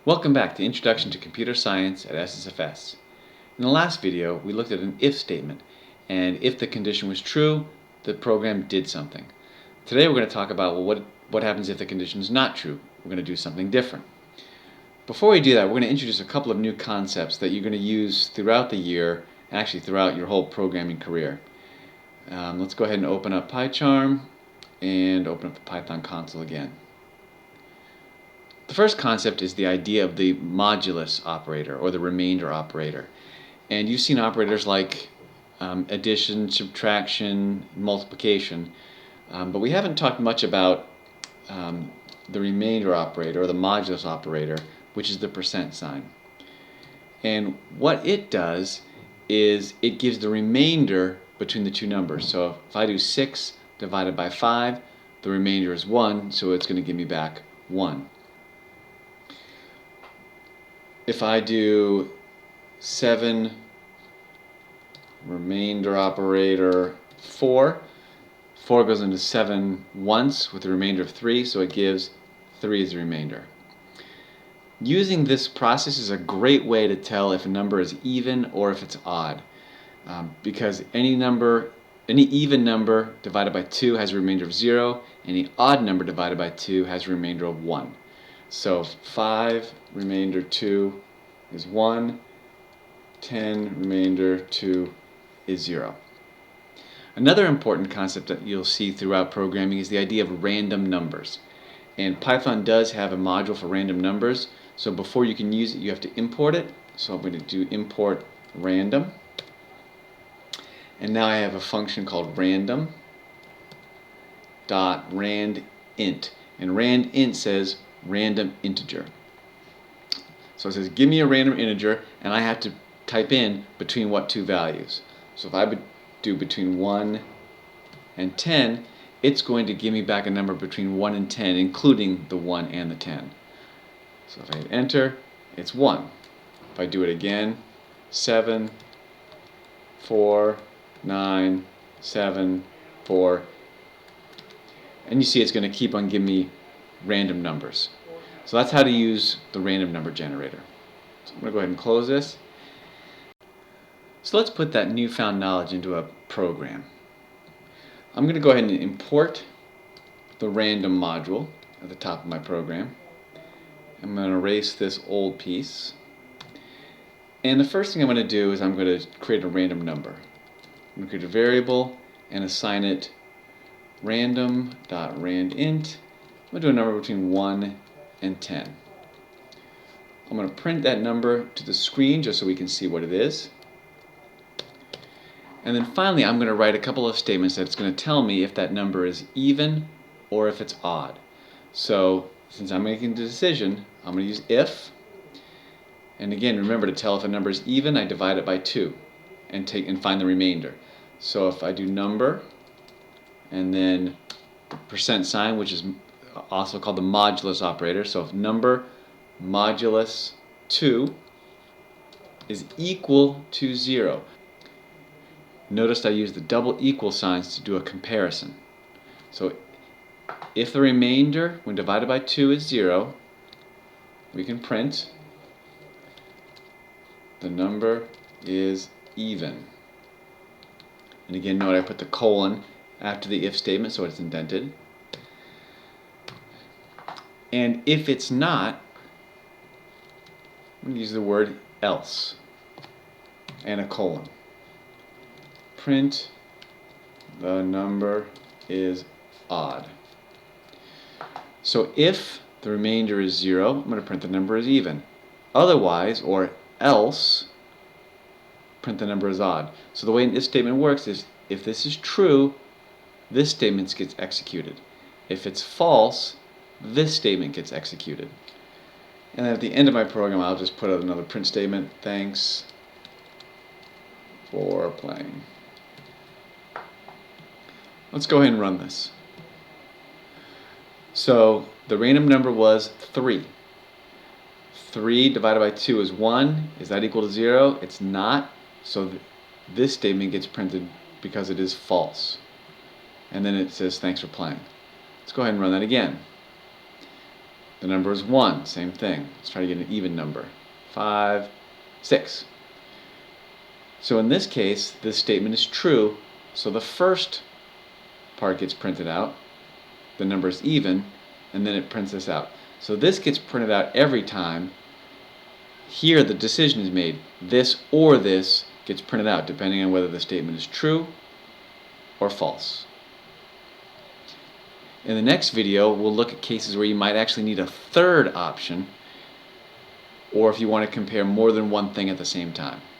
Welcome back to Introduction to Computer Science at SSFS. In the last video, we looked at an if statement, and if the condition was true, the program did something. Today we're going to talk about what happens if the condition is not true. We're going to do something different. Before we do that, we're going to introduce a couple of new concepts that you're going to use throughout the year, and actually throughout your whole programming career. Let's go ahead and open up PyCharm and open up the Python console again. The first concept is the idea of the modulus operator, or the remainder operator. And you've seen operators like addition, subtraction, multiplication, but we haven't talked much about the remainder operator, or the modulus operator, which is the percent sign. And what it does is it gives the remainder between the two numbers. So if I do 6 divided by 5, the remainder is 1, so it's going to give me back 1. If I do 7 remainder operator 4 goes into 7 once with a remainder of 3, so it gives 3 as the remainder. Using this process is a great way to tell if a number is even or if it's odd, because any even number divided by 2 has a remainder of 0, any odd number divided by 2 has a remainder of 1. So 5 remainder 2 is 1, 10 remainder 2 is 0. Another important concept that you'll see throughout programming is the idea of random numbers. And Python does have a module for random numbers, so before you can use it you have to import it. So I'm going to do import random. And now I have a function called random.randint. And randint says random integer. So it says give me a random integer, and I have to type in between what two values. So if I do between 1 and 10, it's going to give me back a number between 1 and 10, including the 1 and the 10. So if I hit enter, it's 1. If I do it again, 7, 4, 9, 7, 4, and you see it's going to keep on giving me random numbers. So that's how to use the random number generator. So I'm going to go ahead and close this. So let's put that newfound knowledge into a program. I'm going to go ahead and import the random module at the top of my program. I'm going to erase this old piece. And the first thing I'm going to do is I'm going to create a random number. I'm going to create a variable and assign it random.randint. I'm going to do a number between 1 and 10. I'm going to print that number to the screen just so we can see what it is. And then finally I'm going to write a couple of statements that's going to tell me if that number is even or if it's odd. So since I'm making the decision, I'm going to use if. And again, remember, to tell if a number is even, I divide it by 2 and find the remainder. So if I do number and then percent sign, which is also called the modulus operator, so if number modulus 2 is equal to 0. Notice I use the double equal signs to do a comparison. So if the remainder when divided by 2 is 0, we can print the number is even. And again, note I put the colon after the if statement so it's indented. And if it's not, I'm going to use the word else and a colon. Print the number is odd. So if the remainder is 0, I'm going to print the number is even. Otherwise, or else, print the number is odd. So the way this statement works is if this is true, this statement gets executed. If it's false, this statement gets executed. And then at the end of my program I'll just put out another print statement. Thanks for playing. Let's go ahead and run this. So the random number was 3. 3 divided by 2 is 1. Is that equal to 0? It's not. So this statement gets printed because it is false. And then it says thanks for playing. Let's go ahead and run that again. The number is 1, same thing. Let's try to get an even number. 5, 6. So in this case, this statement is true, so the first part gets printed out, the number is even, and then it prints this out. So this gets printed out every time. Here the decision is made. This or this gets printed out, depending on whether the statement is true or false. In the next video, we'll look at cases where you might actually need a third option, or if you want to compare more than one thing at the same time.